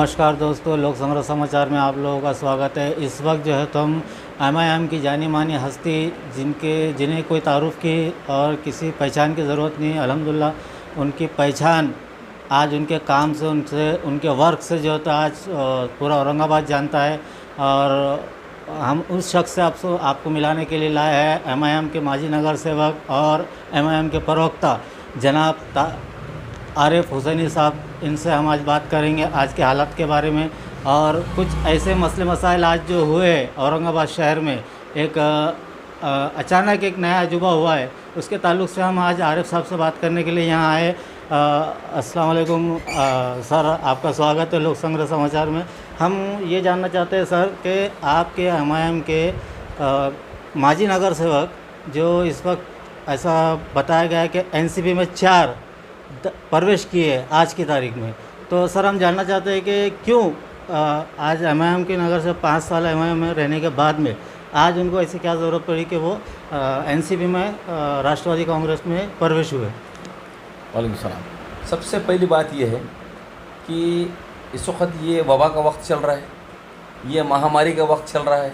नमस्कार दोस्तों, लोक संग्रह समाचार में आप लोगों का स्वागत है। इस वक्त जो है तो हम एमआईएम की जानी मानी हस्ती जिन्हें कोई तारुफ की और किसी पहचान की ज़रूरत नहीं है, अल्हम्दुलिल्लाह उनकी पहचान आज उनके काम से, उनके वर्क से जो होता है आज पूरा औरंगाबाद जानता है। और हम उस शख्स से आपको मिलाने के लिए लाए हैं एमआईएम के माजी नगर सेवक और एमआईएम के प्रवक्ता जनाब आरिफ हुसैनी साहब। इनसे हम आज बात करेंगे आज के हालात के बारे में और कुछ ऐसे मसले मसाइल आज जो हुए औरंगाबाद शहर में। एक अचानक एक नया अजूबा हुआ है, उसके ताल्लुक़ से हम आज आरिफ साहब से बात करने के लिए यहाँ आए। अस्सलाम वालेकुम सर, आपका स्वागत है लोक संग्रह समाचार में। हम ये जानना चाहते हैं सर कि आपके एमआईएम के माजी नगर सेवक जो इस वक्त ऐसा बताया गया है कि एनसीपी में 4 प्रवेश किए आज की तारीख में, तो सर हम जानना चाहते हैं कि क्यों आज एमआईएम के नगर से 5 साल एमआईएम में रहने के बाद में आज उनको ऐसी क्या ज़रूरत पड़ी कि वो एनसीपी में राष्ट्रवादी कांग्रेस में प्रवेश हुए। वालेकुम सलाम। सबसे पहली बात यह है कि इस वक्त ये वबा का वक्त चल रहा है, ये महामारी का वक्त चल रहा है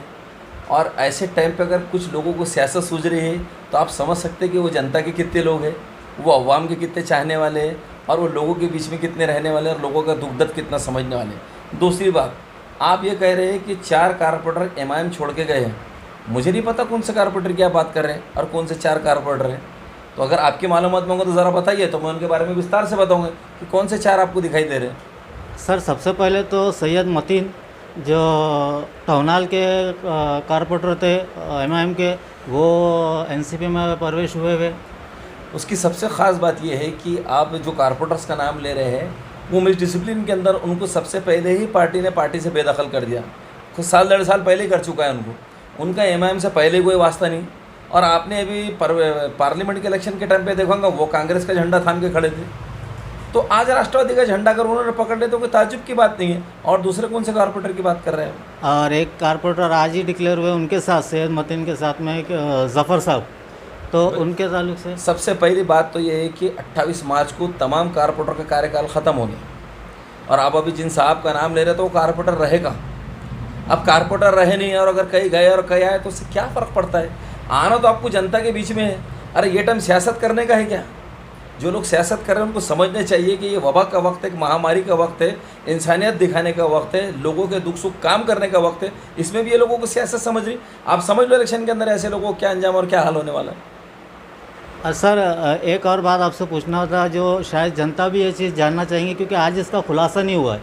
और ऐसे टाइम पे अगर कुछ लोगों को सियासत सूझ रही है तो आप समझ सकते हैं कि वो जनता के कितने लोग हैं, वो अवाम के कितने चाहने वाले हैं और वो लोगों के बीच में कितने रहने वाले हैं और लोगों का दुख दर्द कितना समझने वाले हैं। दूसरी बात, आप ये कह रहे हैं कि 4 कारपोरेटर एमआईएम छोड़ के गए हैं। मुझे नहीं पता कौन से कारपोरेटर की आप बात कर रहे हैं और कौन से 4 कारपोरेटर हैं। तो अगर आपकी मालूमात मांगो तो ज़रा बताइए, तो मैं उनके बारे में विस्तार से बताऊँगा कि कौन से 4 आपको दिखाई दे रहे हैं। सर सबसे पहले तो सैयद मतीन जो टौनाल के कारपोरेटर थे एमआईएम के, वो एनसीपी में प्रवेश हुए हुए। उसकी सबसे ख़ास बात यह है कि आप जो कारपोरेटर्स का नाम ले रहे हैं वो मिस डिसिप्लिन के अंदर उनको सबसे पहले ही पार्टी से बेदखल कर दिया। कुछ साल 1.5 साल पहले ही कर चुका है उनका एमआईएम से पहले कोई वास्ता नहीं। और आपने अभी पार्लियामेंट के इलेक्शन के टाइम पे देखोगा वो कांग्रेस का झंडा थाम के खड़े थे, तो आज राष्ट्रवादी का झंडा अगर उन्होंने पकड़ लिया तो कोई ताज्जुब की बात नहीं है। और दूसरे कौन से कारपोरेटर की बात कर रहे हैं? और एक कारपोरेटर आज ही डिक्लेयर हुए उनके साथ, सैयद मतीन के साथ में एक जफ़र साहब, तो उनके ताल्लुक से सबसे पहली बात तो ये है कि 28 मार्च को तमाम कारपोरेटर का कार्यकाल ख़त्म हो गया और आप अभी जिन साहब का नाम ले रहे तो वो कारपोरेटर रहे कहाँ? अब कारपोरेटर रहे नहीं और अगर कहीं गए और कहीं आए तो उससे क्या फ़र्क पड़ता है? आना तो आपको जनता के बीच में है। अरे ये टाइम सियासत करने का है क्या? जो लोग सियासत कर रहे हैं उनको समझना चाहिए कि ये वबा का वक्त है, एक महामारी का वक्त है, इंसानियत दिखाने का वक्त है, लोगों के दुख सुख काम करने का वक्त है। इसमें भी ये लोगों को सियासत समझ रही। आप समझ लो इलेक्शन के अंदर ऐसे लोगों को क्या अंजाम और क्या हाल होने वाला है। सर एक और बात आपसे पूछना था जो शायद जनता भी ये चीज़ जानना चाहेंगे, क्योंकि आज इसका खुलासा नहीं हुआ है।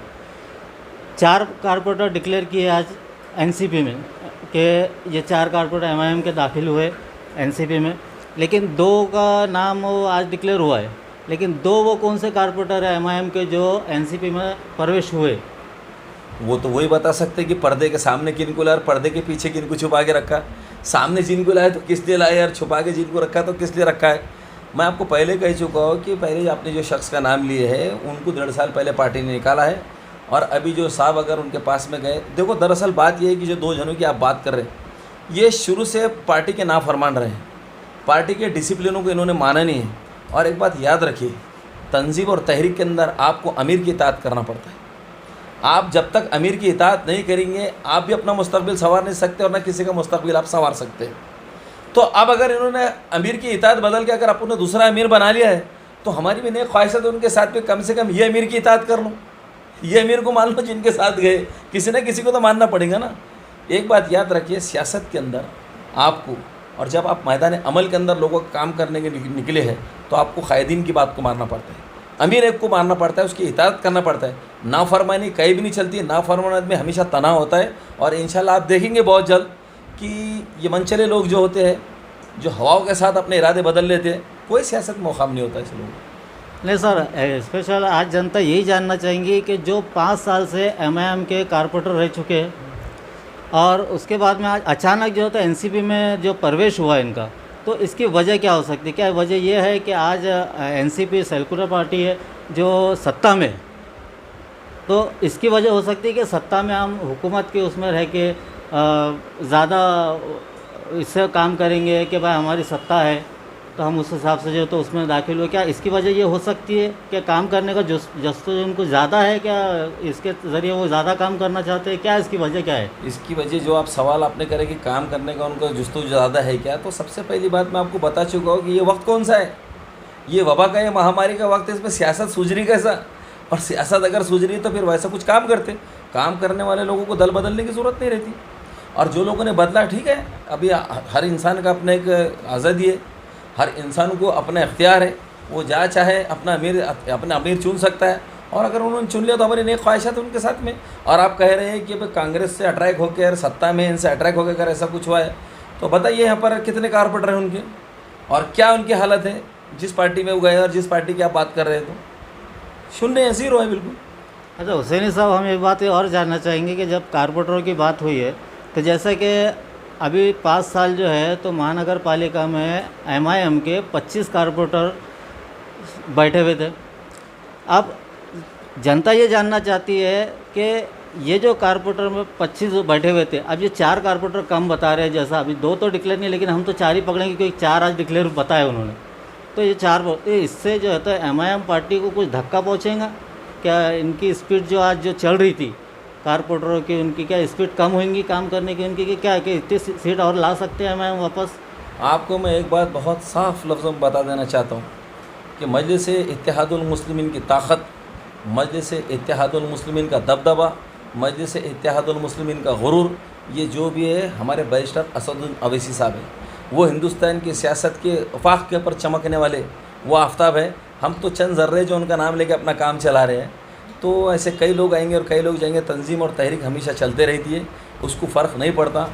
4 कारपोरेटर डिक्लेयर किए आज एनसीपी में कि ये 4 कारपोरेटर एमआईएम के दाखिल हुए एनसीपी में, लेकिन 2 का नाम वो आज डिक्लेयर हुआ है, लेकिन 2 वो कौन से कारपोरेटर है एमआईएम के जो एनसीपी में प्रवेश हुए? वो तो वही बता सकते हैं कि पर्दे के सामने किनको लाया और पर्दे के पीछे किनको छुपा के रखा। सामने जिनको लाए तो किस लिए लाए और छुपा के जिनको रखा तो किस लिए रखा है। मैं आपको पहले कह चुका हूँ कि पहले आपने जो शख्स का नाम लिए है उनको 1.5 साल पहले पार्टी ने निकाला है और अभी जो साहब अगर उनके पास में गए, देखो दरअसल बात ये है कि जो 2 जनों की आप बात कर रहे हैं ये शुरू से पार्टी के नाफरमान रहे हैं, पार्टी के डिसिप्लिनों को इन्होंने माना नहीं है। और एक बात याद रखिए, तंजीम और तहरीक के अंदर आपको अमीर की इताअत करना पड़ता है। आप जब तक अमीर की इताअत नहीं करेंगे आप भी अपना मुस्तकबिल संवार नहीं सकते और ना किसी का मुस्तकबिल आप संवार सकते हैं। तो अब अगर इन्होंने अमीर की इताअत बदल के अगर आपने दूसरा अमीर बना लिया है तो हमारी भी नई ख्वाहिशत है उनके साथ भी कम से कम ये अमीर की इताअत कर लो, ये अमीर को मान लो जिनके साथ गए, किसी न किसी को तो मानना पड़ेगा ना। एक बात याद रखिए, सियासत के अंदर आपको, और जब आप मैदान अमल के अंदर लोगों का काम करने के निकले हैं तो आपको कायदीन की बात को मानना पड़ता है, अमीर एक को मानना पड़ता है, उसकी इताअत करना पड़ता है। नाफरमानी कहीं भी नहीं चलती है, नाफरमानी में हमेशा तनाव होता है। और इंशाल्लाह आप देखेंगे बहुत जल्द कि ये मनचले लोग जो होते हैं, जो हवाओं के साथ अपने इरादे बदल लेते हैं, कोई सियासत में मुकाम नहीं होता ऐसे लोगों। नहीं सर, स्पेशल आज जनता यही जानना चाहेंगी कि जो 5 साल से एमआईएम के कारपोरेटर रह चुके हैं और उसके बाद में आज अचानक जो होता है एनसीपी में जो प्रवेश हुआ इनका, तो इसकी वजह क्या हो सकती है? क्या वजह ये है कि आज एनसीपी सेकुलर पार्टी है जो सत्ता में, तो इसकी वजह हो सकती है कि सत्ता में हम हुकूमत के उसमें रह के ज़्यादा इससे काम करेंगे कि भाई हमारी सत्ता है, तो हम उस हिसाब से जो है तो उसमें दाखिल हुए। क्या इसकी वजह ये हो सकती है कि काम करने का जस्तो उनको ज़्यादा है, क्या इसके ज़रिए वो ज़्यादा काम करना चाहते हैं, क्या इसकी वजह क्या है? इसकी वजह जो आप सवाल आपने करे कि काम करने का उनको जुस्तु ज़्यादा है क्या, तो सबसे पहली बात मैं आपको बता चुका हूँ कि ये वक्त कौन सा है, ये वबा का, ये महामारी का वक्त है। इसमें सियासत सूझ रही कैसा, और सियासत अगर सूझ रही है तो फिर वैसा कुछ काम करते। काम करने वाले लोगों को दल बदलने की ज़रूरत नहीं रहती। और जो लोगों ने बदला ठीक है, अभी हर इंसान का अपना एक आज़ादी है, हर इंसान को अपना इख्तियार है, वो जहाँ चाहे अपना अमीर चुन सकता है। और अगर उन्होंने चुन लिया तो हमारी नेक ख्वाहिशात उनके साथ में। और आप कह रहे हैं कि भाई कांग्रेस से अट्रैक होकर सत्ता में इनसे अट्रैक होकर अगर ऐसा कुछ हुआ है, तो बताइए यहाँ पर कितने कारपोरेटर हैं उनके, और क्या उनकी हालत है जिस पार्टी में वो गए और जिस पार्टी की आप बात कर रहे हैं, तो शून्य है, ज़ीरो है बिल्कुल। अच्छा हुसैनी साहब, हम एक बात और जानना चाहेंगे कि जब कारपोरेटरों की बात हुई है, तो जैसे कि अभी 5 साल जो है तो महानगर पालिका में MIM के 25 कारपोरेटर बैठे हुए थे। अब जनता ये जानना चाहती है कि ये जो कारपोरेटर में 25 जो बैठे हुए थे, अब ये 4 कारपोरेटर कम बता रहे हैं, जैसा अभी 2 तो डिक्लेयर नहीं, लेकिन हम तो 4 ही पकड़ेंगे क्योंकि 4 आज डिक्लेयर बताए उन्होंने। तो ये 4 इससे जो है तो MIM पार्टी को कुछ धक्का पहुँचेगा क्या? इनकी स्पीड जो आज जो चल रही थी कारपोरेटरों की, उनकी क्या स्पीड कम होंगी काम करने की उनकी, कि क्या कि इतनी सीट और ला सकते हैं MIM वापस? आपको मैं एक बात बहुत साफ लफ्ज़ों में बता देना चाहता हूँ कि मजलिस इत्तेहादुल मुस्लिमीन की ताकत, मजलिस इत्तेहादुल मुस्लिमीन का दबदबा, मजलिस इत्तेहादुल मुस्लिमीन का गुरूर, ये जो भी है हमारे बैरिस्टर असदुद्दीन अवैसी साहब है। वो हिंदुस्तान की सियासत के उफाक के ऊपर चमकने वाले वो आफ्ताब है। हम तो चंद ज़र्रे जो उनका नाम लेके अपना काम चला रहे हैं। तो ऐसे कई लोग आएंगे और कई लोग जाएंगे। तंजीम और तहरीक हमेशा चलते रहती है, उसको फ़र्क नहीं पड़ता।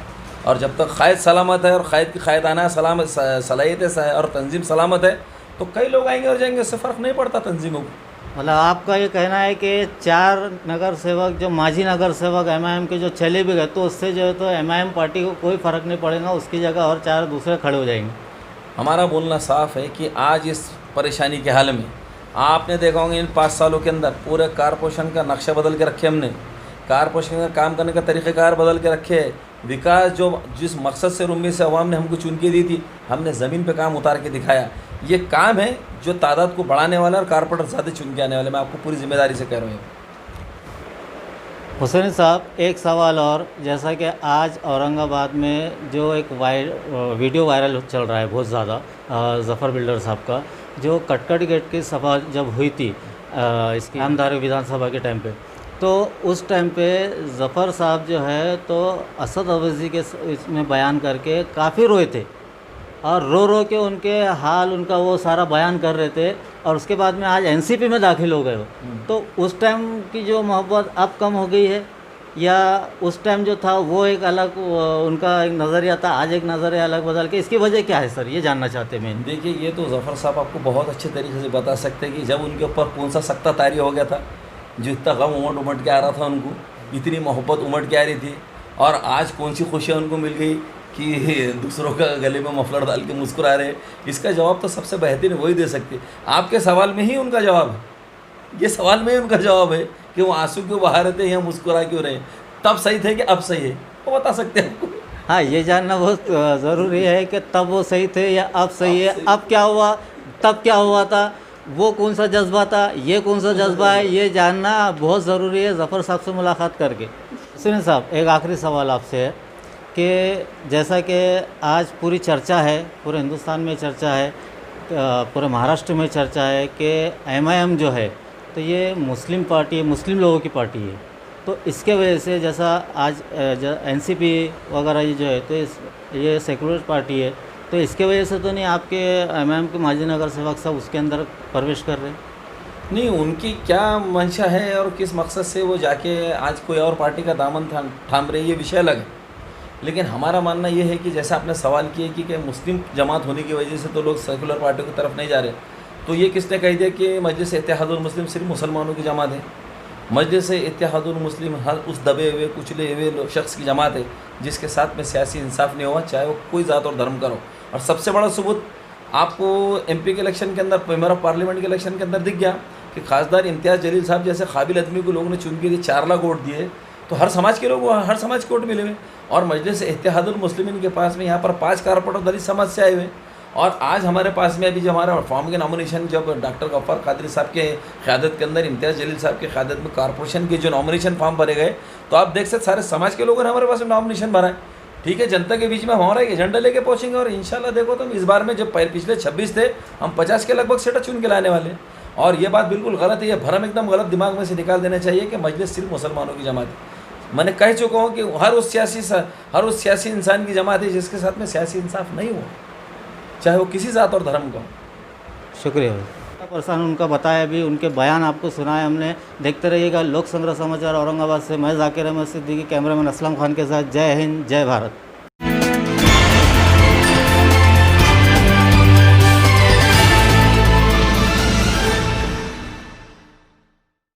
और जब तक क़ायद सलामत है और क़ायद की क़ायदाना सलाहियत है और तंजीम सलामत है, तो कई लोग आएंगे और जाएंगे, उससे फ़र्क नहीं पड़ता तंजीमों को। मतलब आपका ये कहना है कि 4 नगर सेवक जो माजी नगर सेवक MIM के जो चले भी गए, तो उससे जो है तो MIM पार्टी को कोई फ़र्क नहीं पड़ेगा, उसकी जगह और 4 दूसरे खड़े हो जाएंगे। हमारा बोलना साफ़ है कि आज इस परेशानी के हाल में आपने देखा होंगे इन 5 सालों के अंदर पूरे कारपोरेशन का नक्शा बदल के रखे हमने, कारपोरेशन का काम करने का तरीक़ेकार बदल के रखे। विकास जो जिस मकसद से उम्मीद से अवाम ने हमको चुन के दी थी, हमने ज़मीन पे काम उतार के दिखाया। ये काम है जो तादाद को बढ़ाने वाला और कारपोरेटर ज़्यादा चुन के आने वाले, मैं आपको पूरी ज़िम्मेदारी से कह रहा हूँ। हुसैनी साहब, एक सवाल और, जैसा कि आज औरंगाबाद में जो एक वीडियो वायरल चल रहा है बहुत ज़्यादा, ज़फ़र बिल्डर साहब का, जो कटकट गेट की सभा जब हुई थी इसकी नामदार विधानसभा के टाइम पे, तो उस टाइम पे ज़फ़र साहब जो है तो असद अवैसी के इसमें बयान करके काफ़ी रोए थे, और रो रो के उनके हाल उनका वो सारा बयान कर रहे थे। और उसके बाद में आज NCP में दाखिल हो गए हो, तो उस टाइम की जो मोहब्बत अब कम हो गई है, या उस टाइम जो था वो एक अलग उनका एक नज़रिया था, आज एक नज़रिया अलग बदल के, इसकी वजह क्या है सर, ये जानना चाहते हैं मैं। देखिए, ये तो ज़फ़र साहब आपको बहुत अच्छे तरीके से बता सकते हैं कि जब उनके ऊपर कौन सा सख्ता तारी हो गया था, जो इतना गम उमट के आ रहा था, उनको इतनी मोहब्बत उमट के आ रही थी, और आज कौन सी खुशियाँ उनको मिल गई कि दूसरों का गले में मफलर डाल के मुस्कुरा रहे। इसका जवाब तो सबसे बेहतरीन वही दे सकते। आपके सवाल में ही उनका जवाब है, ये सवाल में ही उनका जवाब है कि वो आंसू क्यों बहा रहे थे या मुस्कुरा क्यों रहे, तब सही थे कि अब सही है, वो बता सकते हैं आपको। हाँ, ये जानना बहुत ज़रूरी है कि तब वो सही थे या अब सही है, अब क्या हुआ, तब क्या हुआ था, वो कौन सा जज्बा था, ये कौन सा जज्बा है, ये जानना बहुत ज़रूरी है ज़फ़र साहब से मुलाकात करके। सुनिए साहब, एक आखिरी सवाल आपसे है कि जैसा कि आज पूरी चर्चा है, पूरे हिंदुस्तान में चर्चा है, पूरे महाराष्ट्र में चर्चा है कि MIM जो है तो ये मुस्लिम पार्टी है, मुस्लिम लोगों की पार्टी है, तो इसके वजह से जैसा आज NCP वगैरह ये जो है तो ये सेकुलर पार्टी है, तो इसके वजह से तो नहीं आपके MIM के माजी नगर सेवक साहब उसके अंदर प्रवेश कर रहे हैं? नहीं, उनकी क्या मंशा है और किस मकसद से वो जाके आज कोई और पार्टी का दामन थाम रही है, ये विषय अलग है। लेकिन हमारा मानना ये है कि जैसा आपने सवाल किया कि मुस्लिम जमात होने की वजह से तो लोग सेकुलर पार्टियों की तरफ नहीं जा रहे, तो ये किसने कह दिया कि मजलिस इत्तेहादुल मुस्लिम सिर्फ मुसलमानों की जमात है? मजलिस इत्तेहादुल मुस्लिम हर उस दबे हुए कुचले हुए शख्स की जमात है जिसके साथ में सियासी इंसाफ नहीं हुआ, चाहे वो कोई ज़ात और धर्म का हो। और सबसे बड़ा सबूत आपको MP के इलेक्शन के अंदर, मेंबर ऑफ पार्लियामेंट के इलेक्शन के अंदर दिख गया कि खासदार इम्तियाज़ जलील साहब जैसे काबिल आदमी को लोगों ने चुन के लिए 4 लाख वोट दिए, तो हर समाज के लोग हर समाज के वोट मिले हुए। और मजलिस इत्तेहादुल मुस्लिमीन के पास में यहाँ पर 5 कारपोरेटर दलित समाज से आए हुए, और आज हमारे पास में अभी जो हमारा फॉर्म के नॉमिनेशन जब डॉक्टर गफ्फार कादरी साहब के क़यादत के अंदर, इम्तियाज़ जलील साहब की क़यादत में कॉर्पोरेशन के जो नॉमिनेशन फॉर्म भरे गए, तो आप देख सकते सारे समाज के लोगों ने हमारे पास में नॉमिनेशन भरा है। ठीक है, जनता के बीच में हमारा एक एजेंडा लेके पहुँचेंगे और इंशाल्लाह देखो तो इस बार में जब पिछले 26 थे, हम 50 के लगभग सीटें चुन के लाने वाले। और ये बात बिल्कुल गलत है, ये भरम एकदम गलत दिमाग में से निकाल देना चाहिए कि मजलिस सिर्फ मुसलमानों की जमात है। मैंने कह चुका हूँ कि हर उस सियासी इंसान की जमात है जिसके साथ में सियासी इंसाफ नहीं हुआ, चाहे वो किसी ज़ात और धर्म का हो। शुक्रिया परसान उनका बताया भी, उनके बयान आपको सुनाए हमने। देखते रहिएगा लोक संग्रह समाचार औरंगाबाद से। मैं जाकिर अहमद सिद्दीकी, कैमरामैन असलम खान के साथ। जय हिंद, जय भारत।